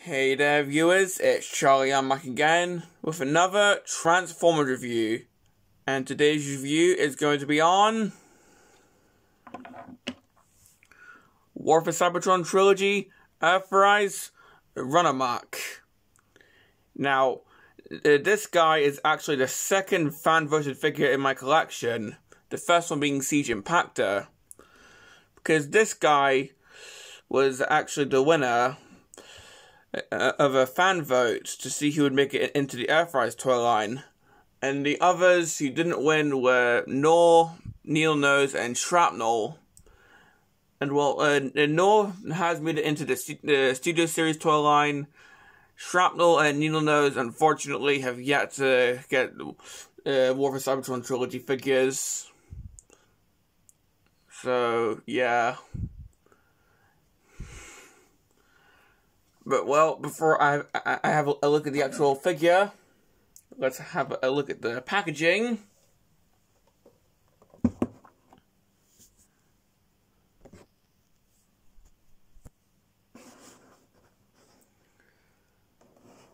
Hey there viewers, it's Charlie Runamuck again with another Transformers review, and today's review is going to be on War for Cybertron Trilogy, Earthrise Runamuck. Now, this guy is actually the second fan-voted figure in my collection, the first one being Siege Impactor, because this guy was actually the winner of a fan vote to see who would make it into the Earthrise toy line. And the others who didn't win were Nor, Needle Nose, and Shrapnel. And well, Nor has made it into the Studio Series toy line. Shrapnel and Needle Nose, unfortunately, have yet to get War for Cybertron Trilogy figures. So, yeah. But, well, before I have a look at the actual figure, let's have a look at the packaging.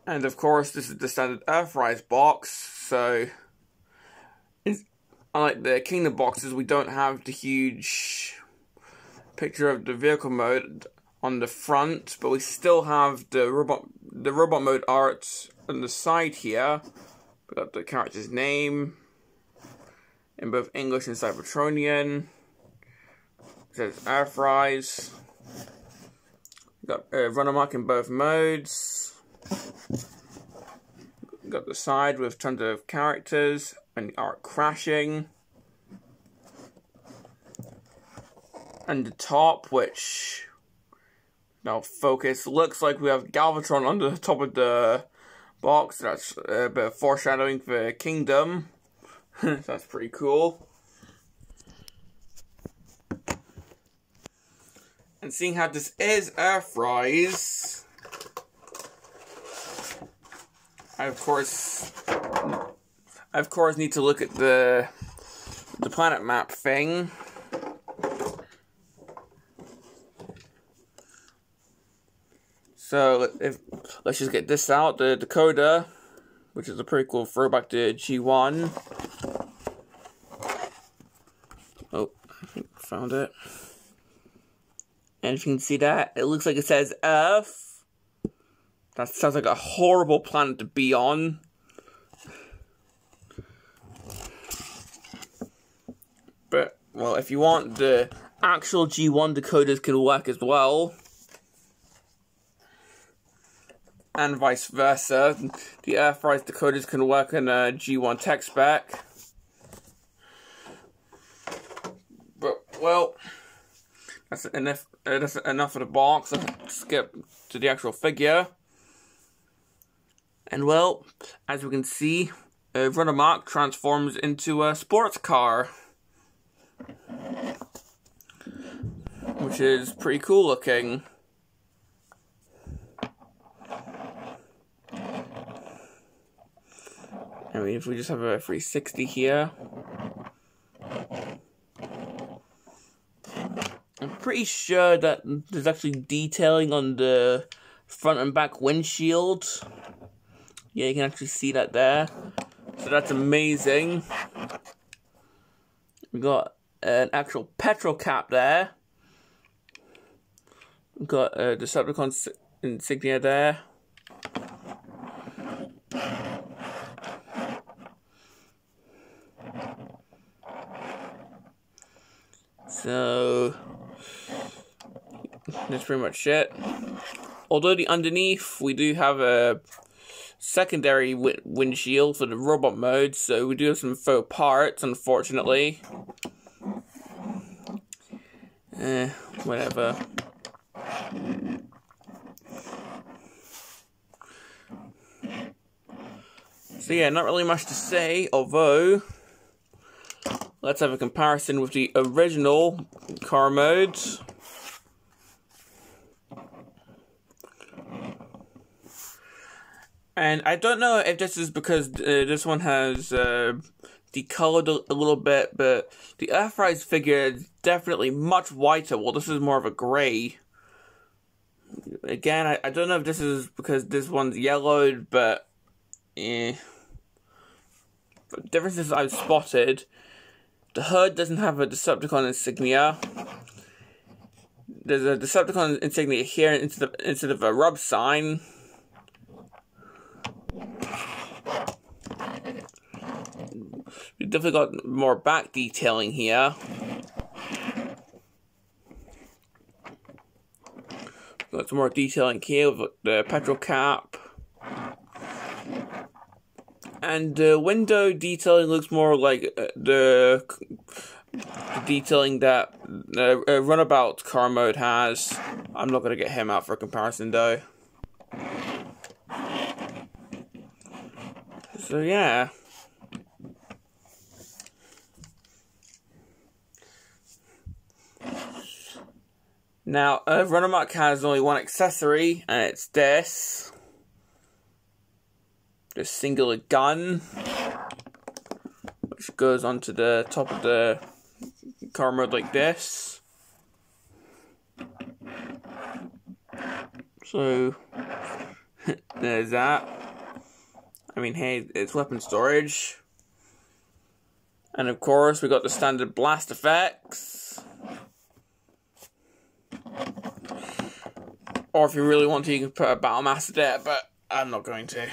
And, of course, this is the standard Earthrise box, so unlike the Kingdom boxes, we don't have the huge picture of the vehicle mode on the front, but we still have the robot mode art on the side here. We got the character's name in both English and Cybertronian. It says Earthrise. We got Runamuck in both modes. We got the side with tons of characters and the art crashing. And the top, which now focus, looks like we have Galvatron under the top of the box. That's a bit of foreshadowing for Kingdom. That's pretty cool. And seeing how this is Earthrise, I of course need to look at the planet map thing. So, let's just get this out, the decoder, which is a pretty cool throwback to G1. Oh, I think I found it. And if you can see that, it looks like it says Earth. That sounds like a horrible planet to be on. But, well, if you want, the actual G1 decoders can work as well. And vice versa. The Earthrise decoders can work in a G1 tech spec. But, well, that's enough of the box. Let's skip to the actual figure. And, well, as we can see, Runamuck transforms into a sports car, which is pretty cool looking. I mean, if we just have a 360 here, I'm pretty sure that there's actually detailing on the front and back windshield. Yeah, you can actually see that there. So that's amazing. We got an actual petrol cap there. We've got the Decepticon insignia there. So that's pretty much it. Although the underneath, we do have a secondary windshield for the robot mode, so we do have some faux parts, unfortunately. Whatever. So yeah, not really much to say, although let's have a comparison with the original car mode. And I don't know if this is because this one has decolored a little bit, but the Earthrise figure is definitely much whiter. Well, this is more of a grey. Again, I don't know if this is because this one's yellowed, but the differences I've spotted: the hood doesn't have a Decepticon insignia. There's a Decepticon insignia here instead of a rub sign. We've definitely got more back detailing here. Got some more detailing here with the petrol cap. And the window detailing looks more like the detailing that Runabout car mode has. I'm not going to get him out for comparison though. So yeah. Now, Runamuck has only one accessory, and it's this singular gun, which goes onto the top of the car mode like this. So, there's that. I mean, hey, it's weapon storage. And of course, we got the standard blast effects. Or if you really want to, you can put a Battle Master there, but I'm not going to.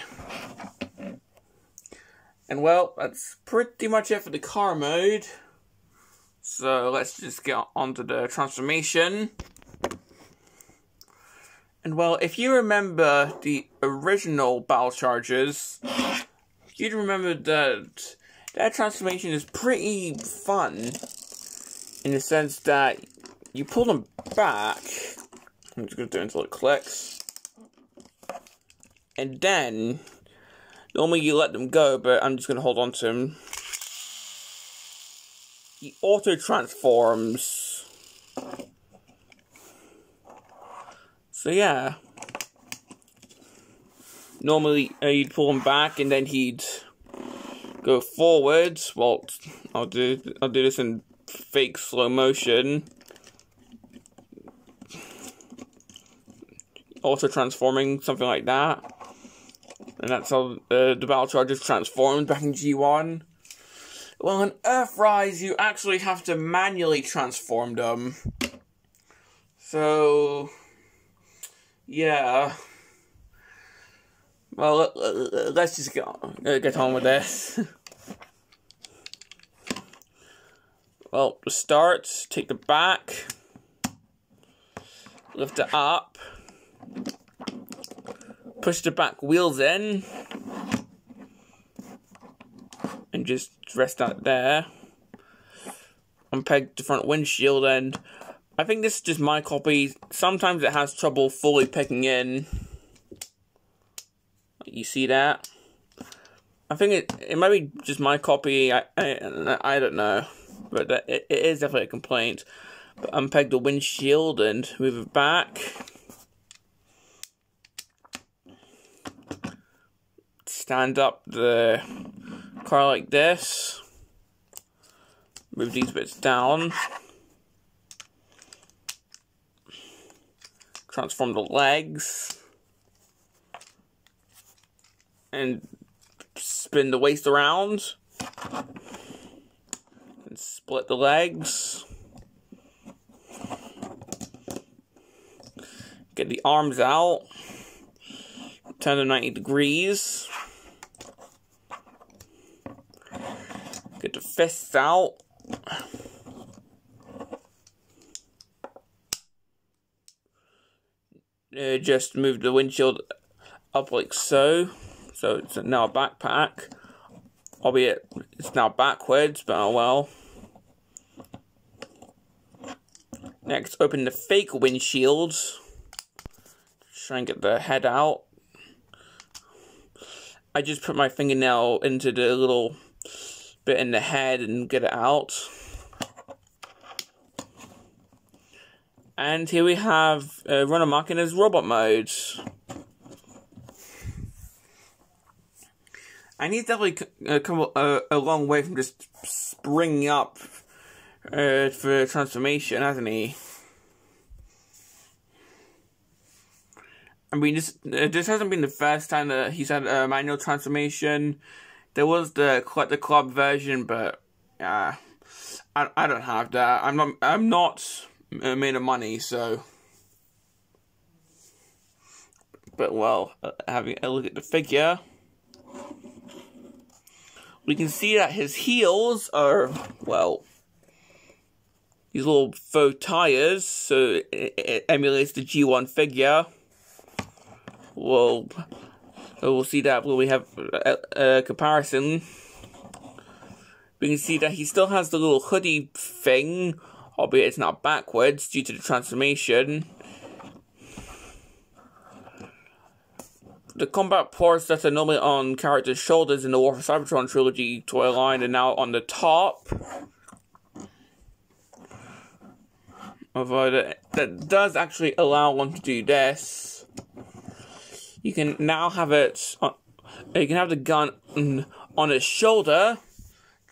And well, that's pretty much it for the car mode. So let's just get on to the transformation. And well, if you remember the original Battle Chargers, you'd remember that that transformation is pretty fun. In the sense that you pull them back. I'm just going to do it until it clicks. And then, normally you let them go, but I'm just going to hold on to them. He auto-transforms. So yeah. Normally, you'd pull him back, and then he'd go forwards. Well, I'll do this in fake slow motion. Also transforming, something like that. And that's how the Battle Chargers transformed back in G1. Well, in Earthrise, you actually have to manually transform them. So, yeah. Well, let's just get on with this. Well, to start, take the back, lift it up, push the back wheels in, and just rest out there. Unpeg the front windshield, and I think this is just my copy. Sometimes it has trouble fully picking in. You see that? I think it might be just my copy. I don't know, but it is definitely a complaint. But unpeg the windshield and move it back. Stand up the car like this. Move these bits down. Transform the legs. And spin the waist around. And split the legs. Get the arms out. Turn them 90 degrees. Get the fists out. Just move the windshield up like so. So it's now a backpack. Albeit it's now backwards, but oh well. Next, open the fake windshield. Try and get the head out. I just put my fingernail into the little bit in the head and get it out. And here we have Runamuck in his robot mode. And he's definitely come a long way from just springing up for transformation, hasn't he? I mean, this hasn't been the first time that he's had a manual transformation. There was the Collect the Club version, but I don't have that. I'm not made of money, so. But well, having a look at the figure, we can see that his heels are, well, these little faux tires, so it emulates the G1 figure. Well, we'll see that when we have a comparison. We can see that he still has the little hoodie thing, albeit it's not backwards due to the transformation. The combat ports that are normally on characters' shoulders in the War for Cybertron trilogy toy line are now on the top. Although that does actually allow one to do this. You can now have it. You can have the gun on his shoulder,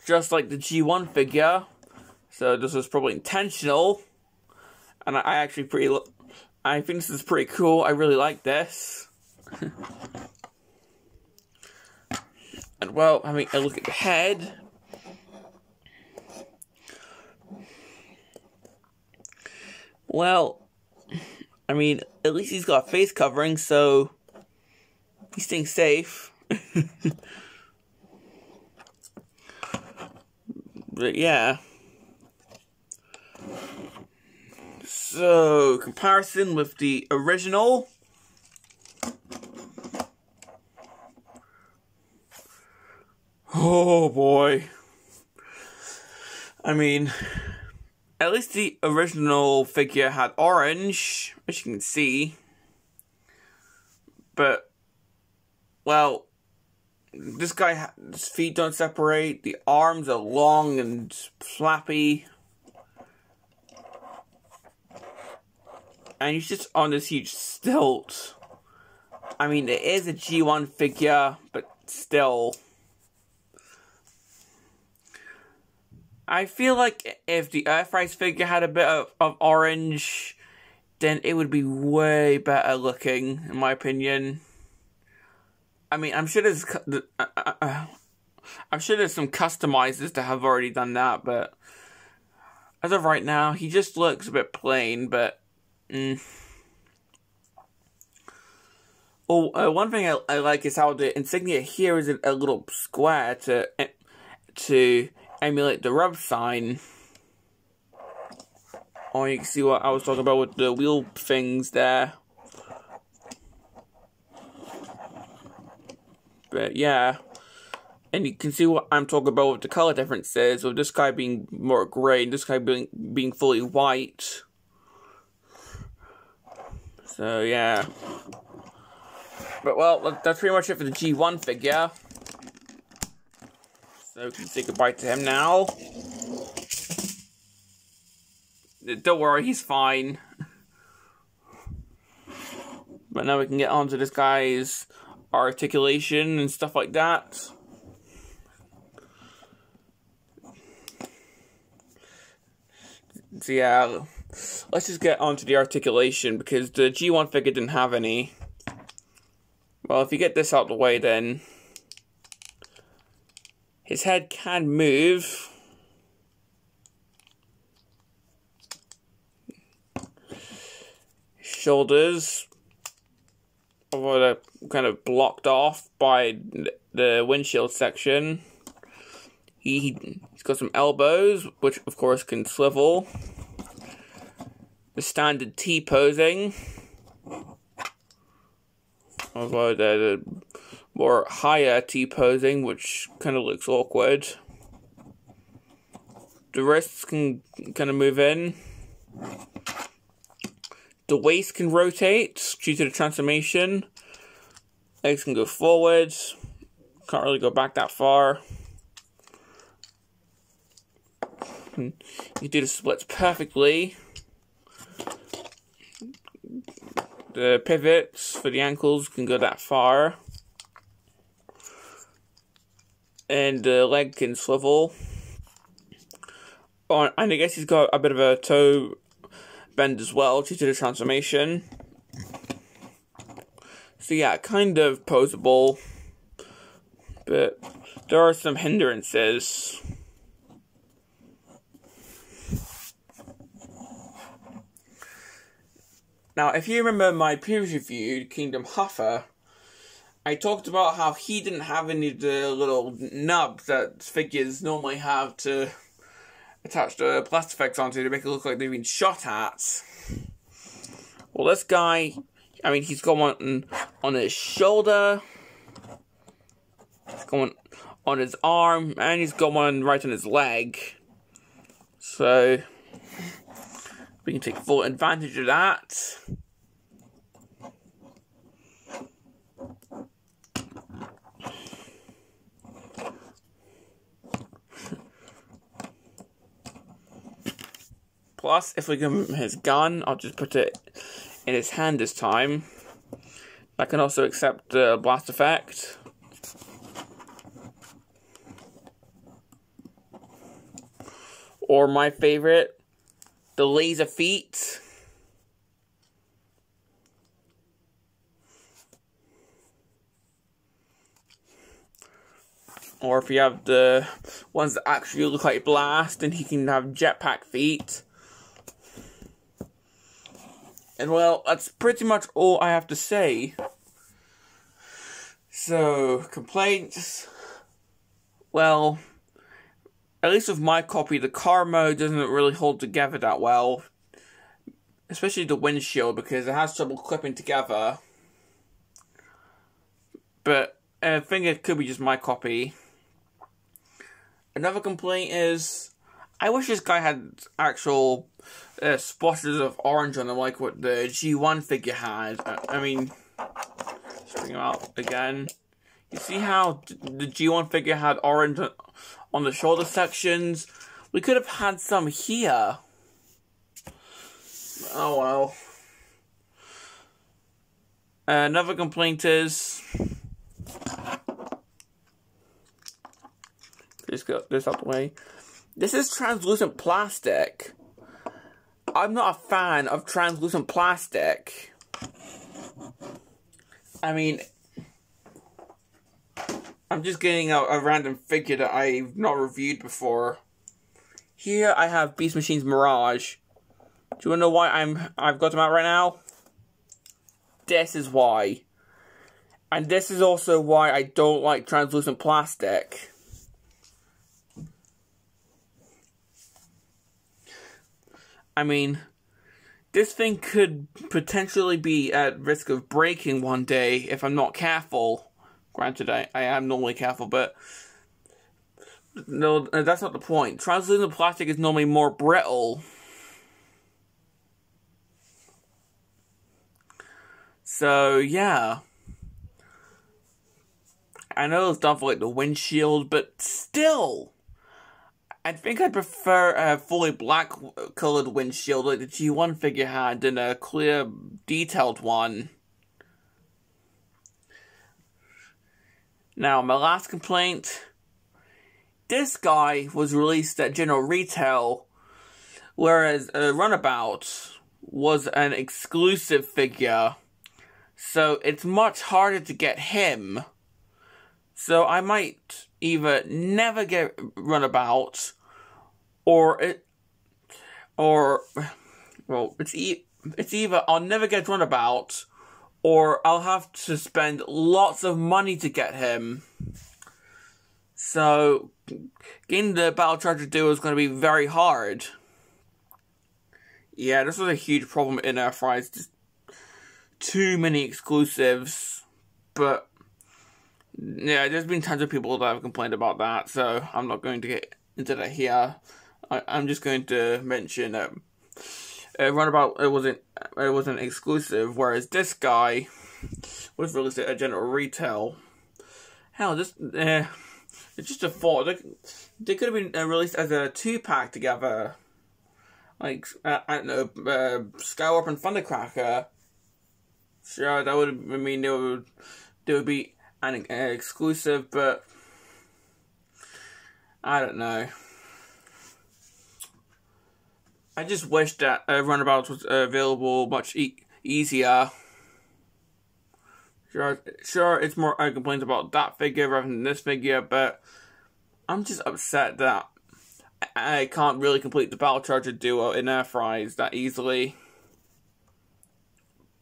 just like the G1 figure. So this was probably intentional, and I think this is pretty cool. I really like this. And well, having a look at the head. Well, I mean, at least he's got a face covering, so he's staying safe. But yeah. So, comparison with the original. Oh boy. I mean, at least the original figure had orange, as you can see. But, well, this guy, his feet don't separate, the arms are long and flappy. And he's just on this huge stilt. I mean, it is a G1 figure, but still. I feel like if the Earthrise figure had a bit of orange, then it would be way better looking, in my opinion. I mean, I'm sure there's some customizers that have already done that, but as of right now, he just looks a bit plain. But one thing I like is how the insignia here is a little square to emulate the rub sign. Or you can see what I was talking about with the wheel things there. But yeah, and you can see what I'm talking about with the color differences, with this guy being more gray and this guy being fully white. So yeah. But well, that's pretty much it for the G1 figure. So we can say goodbye to him now. Don't worry, he's fine. But now we can get on to this guy's articulation and stuff like that. So yeah, let's just get on to the articulation, because the G1 figure didn't have any. Well, if you get this out of the way, then his head can move. Shoulders, although they're kind of blocked off by the windshield section. He's got some elbows, which of course can swivel. The standard T posing, although the more higher T posing, which kind of looks awkward. The wrists can kind of move in. The waist can rotate due to the transformation. Legs can go forward. Can't really go back that far. You do the splits perfectly. The pivots for the ankles can go that far. And the leg can swivel. Oh, and I guess he's got a bit of a toe bend as well due to the transformation. So yeah, kind of posable, but there are some hindrances. Now, if you remember my previous review, Kingdom Huffer, I talked about how he didn't have any of the little nubs that figures normally have to attach the blast effects onto to make it look like they've been shot at. Well, this guy, I mean, he's got one on his shoulder, he's got one on his arm, and he's got one right on his leg. So we can take full advantage of that. Plus, if we give him his gun, I'll just put it in his hand this time. I can also accept the blast effect. Or my favorite, the laser feet. Or if you have the ones that actually look like blast, then he can have jetpack feet. And well, that's pretty much all I have to say. So, complaints. Well, at least with my copy, the car mode doesn't really hold together that well. Especially the windshield, because it has trouble clipping together. But I think it could be just my copy. Another complaint is, I wish this guy had actual splotches of orange on them, like what the G1 figure had. I mean, let's bring him out again. You see how the G1 figure had orange on the shoulder sections? We could have had some here. Oh well. Another complaint is, just get this out the way. This is translucent plastic. I'm not a fan of translucent plastic. I mean, I'm just getting a random figure that I've not reviewed before. Here I have Beast Machine's Mirage. Do you want to know why I've got them out right now? This is why. And this is also why I don't like translucent plastic. I mean, this thing could potentially be at risk of breaking one day if I'm not careful. Granted, I am normally careful, but no, that's not the point. Translucent plastic is normally more brittle. So, yeah. I know it's done for like the windshield, but still, I think I'd prefer a fully black colored windshield like the G1 figure had than a clear, detailed one. Now, my last complaint. This guy was released at general retail, whereas Runabout was an exclusive figure. So it's much harder to get him. So I might either never get Runabout, or it's either I'll never get Runabout, or I'll have to spend lots of money to get him. So getting the Battle Charger Duo is going to be very hard. Yeah, this was a huge problem in Earthrise. Just too many exclusives, but yeah, there's been tons of people that have complained about that, so I'm not going to get into that here. I'm just going to mention that Runabout it wasn't exclusive, whereas this guy was released at general retail. Hell, it's just a thought. They could have been released as a 2-pack together, like I don't know, Skywarp and Thundercracker. Sure, that would mean they would be an exclusive, but I don't know. I just wish that Runabout was available much easier. Sure, it's more complaints about that figure rather than this figure, but I'm just upset that I can't really complete the Battle Charger duo in Earthrise that easily.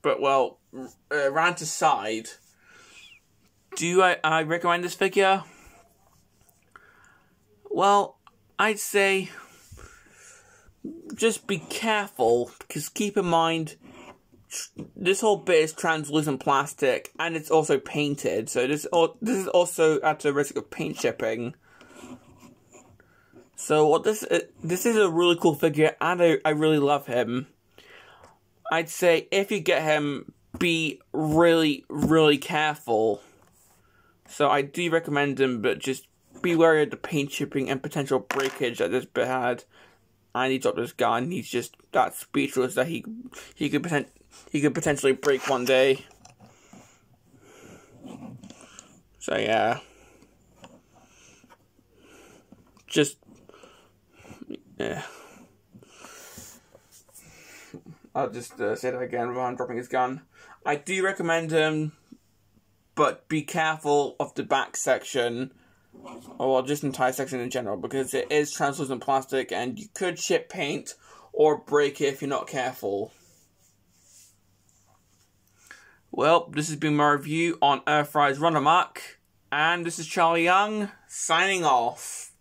But, well, rant aside, do I recommend this figure? Well, I'd say just be careful, because keep in mind, this whole bit is translucent plastic, and it's also painted, so this is also at the risk of paint chipping. So this is a really cool figure, and I really love him. I'd say if you get him, be really, really careful. So I do recommend him, but just be wary of the paint chipping and potential breakage that this bit had. And he dropped his gun. He's just that speechless that he could potentially break one day. So yeah, just yeah. I'll just say that again while I'm dropping his gun. I do recommend him, but be careful of the back section, or just the entire section in general, because it is translucent plastic and you could chip paint or break it if you're not careful. Well, this has been my review on Earthrise Runamuck, and this is Charlie Young, signing off.